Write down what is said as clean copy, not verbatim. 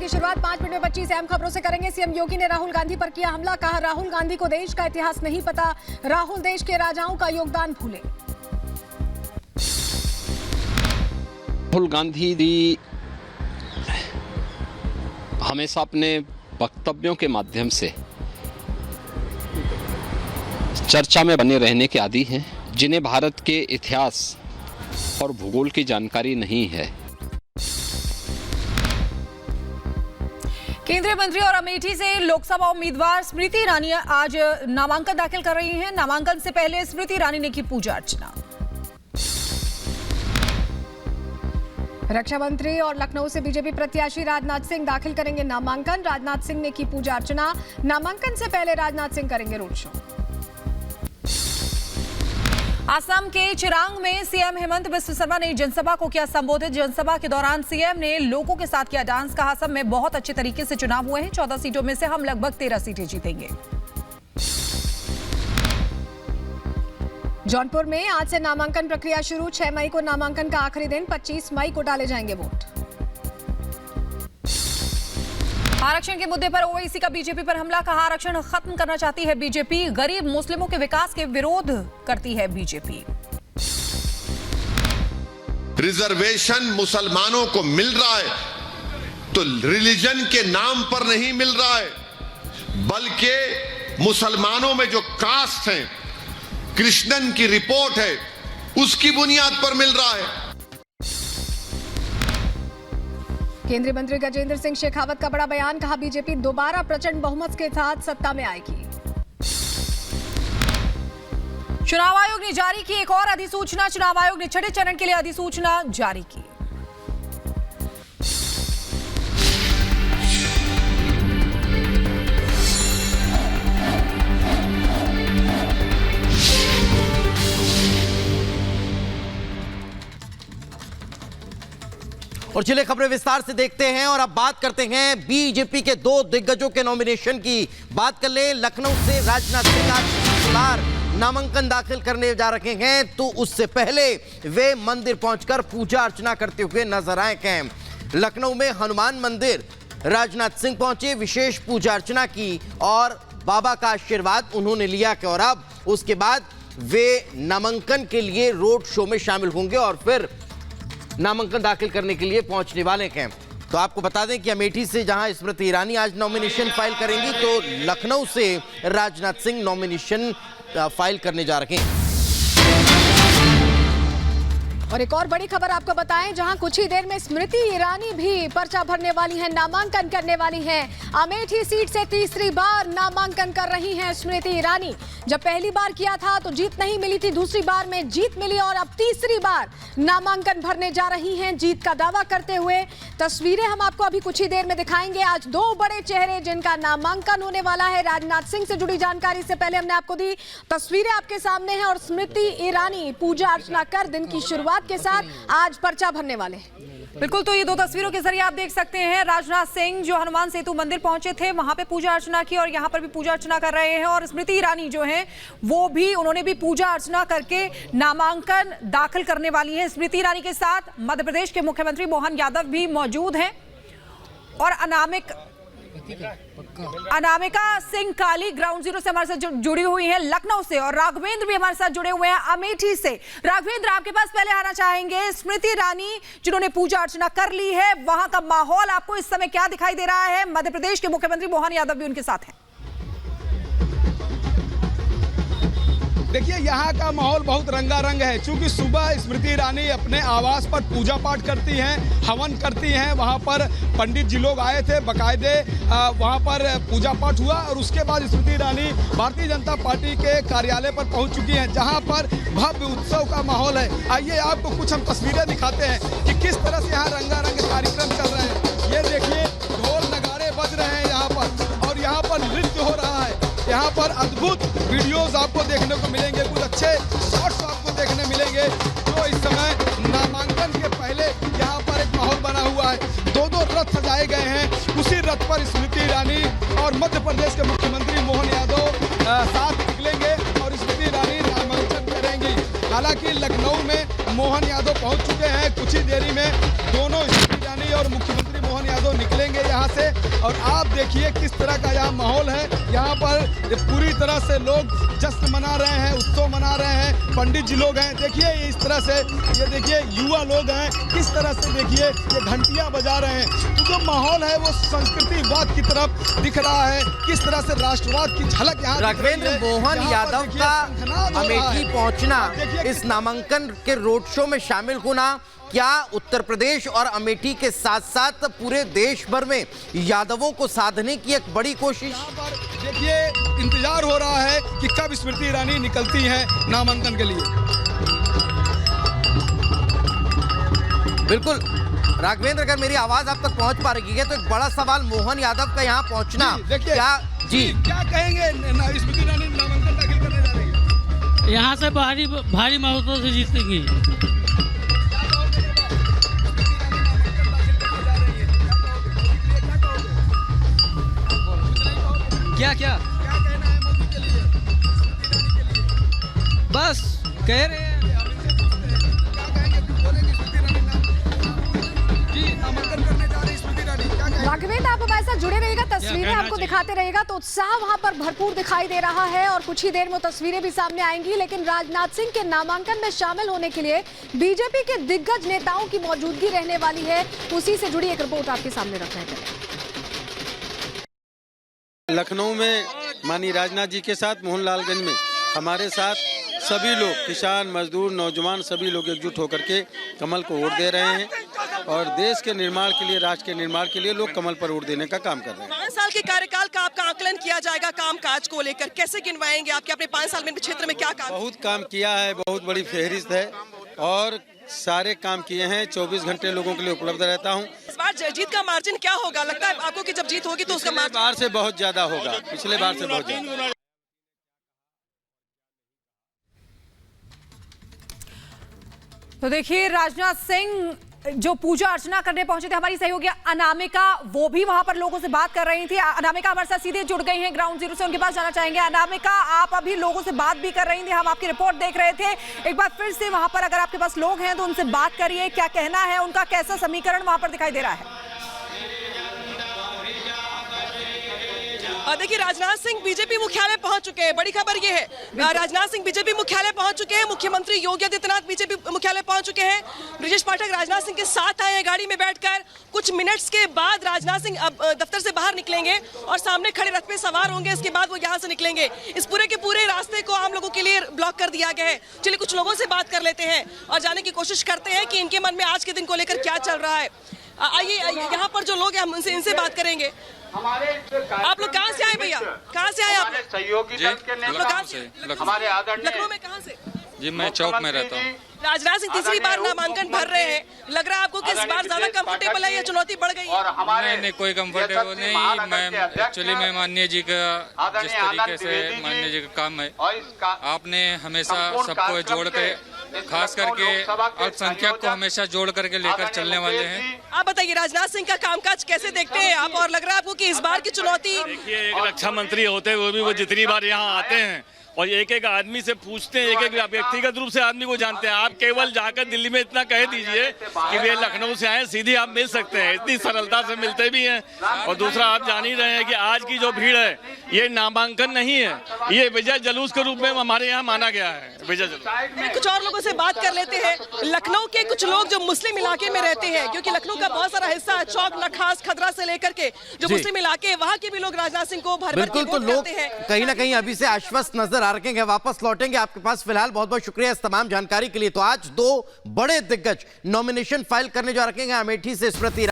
की शुरुआत 5 मिनट में 25 अहम खबरों से करेंगे। सीएम योगी ने राहुल गांधी पर किया हमला, कहा राहुल गांधी को देश का इतिहास नहीं पता, राहुल देश के राजाओं का योगदान भूले। राहुल गांधी जी हमेशा अपने वक्तव्यों के माध्यम से चर्चा में बने रहने के आदी हैं, जिन्हें भारत के इतिहास और भूगोल की जानकारी नहीं है। केंद्रीय मंत्री और अमेठी से लोकसभा उम्मीदवार स्मृति ईरानी आज नामांकन दाखिल कर रही हैं। नामांकन से पहले स्मृति ईरानी ने की पूजा अर्चना। रक्षा मंत्री और लखनऊ से बीजेपी प्रत्याशी राजनाथ सिंह दाखिल करेंगे नामांकन। राजनाथ सिंह ने की पूजा अर्चना। नामांकन से पहले राजनाथ सिंह करेंगे रोड शो। असम के चिरांग में सीएम हेमंत बिस्व शर्मा ने जनसभा को किया संबोधित। जनसभा के दौरान सीएम ने लोगों के साथ किया डांस, कहा असम में बहुत अच्छे तरीके से चुनाव हुए हैं, 14 सीटों में से हम लगभग 13 सीटें जीतेंगे। जौनपुर में आज से नामांकन प्रक्रिया शुरू। 6 मई को नामांकन का आखिरी दिन, 25 मई को डाले जाएंगे वोट। आरक्षण के मुद्दे पर ओवैसी का बीजेपी पर हमला, कहा आरक्षण खत्म करना चाहती है बीजेपी, गरीब मुस्लिमों के विकास के विरोध करती है बीजेपी। रिजर्वेशन मुसलमानों को मिल रहा है तो रिलीजन के नाम पर नहीं मिल रहा है, बल्कि मुसलमानों में जो कास्ट है, कृष्णन की रिपोर्ट है, उसकी बुनियाद पर मिल रहा है। केंद्रीय मंत्री गजेंद्र सिंह शेखावत का बड़ा बयान, कहा बीजेपी दोबारा प्रचंड बहुमत के साथ सत्ता में आएगी। चुनाव आयोग ने जारी की एक और अधिसूचना। चुनाव आयोग ने छठे चरण के लिए अधिसूचना जारी की। और चलिए खबरें विस्तार से देखते हैं और अब बात करते हैं बीजेपी के 2 दिग्गजों के नॉमिनेशन की। बात कर ले लखनऊ से राजनाथ सिंह आज नामांकन दाखिल करने जा रहे हैं, तो उससे पहले वे मंदिर पहुंचकर पूजा अर्चना करते हुए नजर आए हैं। लखनऊ में हनुमान मंदिर राजनाथ सिंह पहुंचे, विशेष पूजा अर्चना की और बाबा का आशीर्वाद उन्होंने लिया और अब उसके बाद वे नामांकन के लिए रोड शो में शामिल होंगे और फिर नामांकन दाखिल करने के लिए पहुंचने वाले हैं। तो आपको बता दें कि अमेठी से जहां स्मृति ईरानी आज नॉमिनेशन फाइल करेंगी, तो लखनऊ से राजनाथ सिंह नॉमिनेशन फाइल करने जा रहे हैं। और एक और बड़ी खबर आपको बताएं, जहां कुछ ही देर में स्मृति ईरानी भी पर्चा भरने वाली हैं, नामांकन करने वाली हैं। अमेठी सीट से तीसरी बार नामांकन कर रही हैं स्मृति ईरानी। जब पहली बार किया था तो जीत नहीं मिली थी, दूसरी बार में जीत मिली और अब तीसरी बार नामांकन भरने जा रही हैं जीत का दावा करते हुए। तस्वीरें हम आपको अभी कुछ ही देर में दिखाएंगे। आज 2 बड़े चेहरे जिनका नामांकन होने वाला है। राजनाथ सिंह से जुड़ी जानकारी से पहले हमने आपको दी, तस्वीरें आपके सामने हैं और स्मृति ईरानी पूजा अर्चना कर दिन की शुरुआत के साथ आज पर्चा भरने वाले। बिल्कुल, तो ये 2 तस्वीरों के जरिए आप देख सकते हैं राजनाथ सिंह जो हनुमान सेतु मंदिर पहुंचे थे, वहां पे पूजा अर्चना की और यहां पर भी पूजा अर्चना कर रहे हैं। और स्मृति ईरानी जो हैं वो भी, उन्होंने भी पूजा अर्चना करके नामांकन दाखिल करने वाली हैं। स्मृति ईरानी के साथ मध्य प्रदेश के मुख्यमंत्री मोहन यादव भी मौजूद हैं और अनामिका सिंह काली ग्राउंड जीरो से हमारे साथ जुड़ी हुई है लखनऊ से, और राघवेंद्र भी हमारे साथ जुड़े हुए हैं अमेठी से। राघवेंद्र, आपके पास पहले आना चाहेंगे, स्मृति ईरानी जिन्होंने पूजा अर्चना कर ली है, वहां का माहौल आपको इस समय क्या दिखाई दे रहा है? मध्य प्रदेश के मुख्यमंत्री मोहन यादव भी उनके साथ हैं। देखिए, यहाँ का माहौल बहुत रंगारंग है, क्योंकि सुबह स्मृति ईरानी अपने आवास पर पूजा पाठ करती हैं, हवन करती हैं। वहाँ पर पंडित जी लोग आए थे, बाकायदे वहाँ पर पूजा पाठ हुआ और उसके बाद स्मृति ईरानी भारतीय जनता पार्टी के कार्यालय पर पहुँच चुकी हैं, जहाँ पर भव्य उत्सव का माहौल है। आइए आपको कुछ हम तस्वीरें दिखाते हैं कि किस तरह से यहाँ रंगारंग कार्यक्रम चल रहे हैं। ये देखिए, ढोल नगाड़े बज रहे हैं यहाँ पर और यहाँ पर नृत्य हो रहा है। यहाँ पर अद्भुत वीडियोस आपको देखने को मिलेंगे, कुछ अच्छे शॉट्स आपको देखने मिलेंगे जो इस समय नामांकन के पहले यहाँ पर एक माहौल बना हुआ है। 2 रथ सजाए गए हैं, उसी रथ पर स्मृति ईरानी और मध्य प्रदेश के मुख्यमंत्री मोहन यादव साथ निकलेंगे और स्मृति ईरानी नामांकन करेंगी। हालांकि लखनऊ में मोहन यादव पहुँच चुके हैं, कुछ ही देरी में दोनों स्मृति ईरानी और मुख्यमंत्री मोहन मोहन यादव निकलेंगे यहाँ से। और आप देखिए किस तरह का यहाँ माहौल है। यहाँ पर पूरी तरह से लोग जश्न मना रहे हैं, उत्सव मना रहे हैं। पंडित जी लोग हैं, देखिए इस तरह से, ये देखिए युवा लोग हैं, किस तरह से देखिए ये घंटियां बजा रहे हैं। तो जो माहौल है वो संस्कृतिवाद की तरफ दिख रहा है, किस तरह से राष्ट्रवाद की झलक यहाँ राघवेंद्र मोहन यादव का अमेठी पहुंचना, इस नामांकन के रोड शो में शामिल होना, क्या उत्तर प्रदेश और अमेठी के साथ साथ पूरे देश भर में यादवों को साधने की एक बड़ी कोशिश? देखिए इंतजार हो रहा है कि कब स्मृति ईरानी निकलती हैं नामांकन के लिए। बिल्कुल राघवेंद्र, अगर मेरी आवाज आप तक पहुंच पा रही है तो एक बड़ा सवाल मोहन यादव का यहाँ पहुंचना, क्या क्या कहेंगे? स्मृति ईरानी नामांकन दाखिल करने जा रही है, यहाँ से भारी मतों से जीतेंगी। क्या कहना है मोदी के लिए, स्मृति ईरानी के लिए? बस कह रहे हैं। क्या कहेंगे, बोलेंगे स्मृति ईरानी जी नामांकन करने जा रही स्मृति ईरानी, क्या कहेंगे? राघवेंद्र, आप हमारे साथ जुड़े रहिएगा, तस्वीरें आपको दिखाते रहेगा तो उत्साह वहां पर भरपूर दिखाई दे रहा है और कुछ ही देर में तस्वीरें भी सामने आएंगी। लेकिन राजनाथ सिंह के नामांकन में शामिल होने के लिए बीजेपी के दिग्गज नेताओं की मौजूदगी रहने वाली है, उसी से जुड़ी एक रिपोर्ट आपके सामने रख रहे हैं। लखनऊ में माननीय राजनाथ जी के साथ, मोहनलालगंज में हमारे साथ सभी लोग, किसान, मजदूर, नौजवान, सभी लोग एकजुट होकर के कमल को वोट दे रहे हैं और देश के निर्माण के लिए, राष्ट्र के निर्माण के लिए लोग कमल पर वोट देने का काम कर रहे हैं। 5 साल के कार्यकाल का आपका आकलन किया जाएगा, काम काज को लेकर कैसे गिनवाएंगे आपके अपने 5 साल में क्षेत्र में क्या काम? बहुत काम किया है, बहुत बड़ी फहरिस्त है और सारे काम किए हैं। 24 घंटे लोगों के लिए उपलब्ध रहता हूं। इस बार जीत का मार्जिन क्या होगा? लगता है आपको कि जब जीत होगी तो उसका पिछले बार से बहुत ज्यादा होगा, पिछले बार से बहुत ज्यादा। तो देखिए राजनाथ सिंह जो पूजा अर्चना करने पहुंचे थे, हमारी सहयोगी अनामिका वो भी वहां पर लोगों से बात कर रही थी। अनामिका हमारे साथ सीधे जुड़ गई हैं ग्राउंड जीरो से, उनके पास जाना चाहेंगे। अनामिका, आप अभी लोगों से बात भी कर रही थी, हम आपकी रिपोर्ट देख रहे थे। एक बार फिर से वहां पर अगर आपके पास लोग हैं तो उनसे बात करिए, क्या कहना है उनका, कैसा समीकरण वहां पर दिखाई दे रहा है? देखिए राजनाथ सिंह बीजेपी मुख्यालय पहुंच चुके हैं, बड़ी खबर ये है, राजनाथ सिंह बीजेपी मुख्यालय पहुंच चुके हैं। मुख्यमंत्री योगी आदित्यनाथ बीजेपी मुख्यालय पहुंच चुके हैं। ब्रजेश पाठक राजनाथ सिंह के साथ आए हैं गाड़ी में बैठकर। कुछ मिनट्स के बाद राजनाथ सिंह अब दफ्तर से बाहर निकलेंगे और सामने खड़े रथ पे सवार होंगे, इसके बाद वो यहाँ से निकलेंगे। इस पूरे के पूरे रास्ते को आम लोगों के लिए ब्लॉक कर दिया गया है। चलिए कुछ लोगों से बात कर लेते हैं और जानने की कोशिश करते हैं कि इनके मन में आज के दिन को लेकर क्या चल रहा है। आइए, यहाँ पर जो लोग हैं हम इनसे बात करेंगे। आप लोग कहाँ से आए भैया? कहाँ से आए आप? सहयोगी दल के नेताओं से। हमारे आदरणीय लखनऊ में कहाँ से? जी मैं चौक में रहता हूँ। राजनाथ सिंह तीसरी बार नामांकन भर रहे हैं, लग रहा है आपको कि इस बार ज्यादा कंफर्टेबल है या चुनौती बढ़ गई? नहीं, कोई कंफर्टेबल नहीं। मैं एक्चुअली में माननीय जी का जिस तरीके से माननीय जी का काम है, आपने हमेशा सबको जोड़ के, खास करके अल्पसंख्यक को हमेशा जोड़ करके लेकर चलने वाले हैं। आप बताइए राजनाथ सिंह का कामकाज कैसे देखते हैं आप, और लग रहा है आपको कि इस बार की चुनौती? देखिए, एक रक्षा मंत्री होते हुए भी वो जितनी बार यहाँ आते हैं और एक एक आदमी से पूछते हैं, एक एक व्यक्तिगत रूप से आदमी को जानते हैं। आप केवल जाकर दिल्ली में इतना कह दीजिए कि वे लखनऊ से आए, सीधे आप मिल सकते हैं, इतनी सरलता से मिलते भी हैं। और दूसरा, आप जान ही रहे हैं कि आज की जो भीड़ है ये नामांकन नहीं है, ये विजय जुलूस के रूप में हमारे यहाँ माना गया है, विजय जुलूस। कुछ और लोगों से बात कर लेते हैं। लखनऊ के कुछ लोग जो मुस्लिम इलाके में रहते हैं, क्योंकि लखनऊ का बहुत सारा हिस्सा चौक, नखास, खदरा से लेकर के जो मुस्लिम इलाके, वहाँ के भी लोग राजनाथ सिंह को भर भर के वोट करते हैं। कहीं ना कहीं अभी से आश्वस्त नजर आ रहे हैं, वापस लौटेंगे आपके पास। फिलहाल बहुत बहुत शुक्रिया इस तमाम जानकारी के लिए। तो आज 2 बड़े दिग्गज नॉमिनेशन फाइल करने जा रहे हैं। अमेठी से स्मृति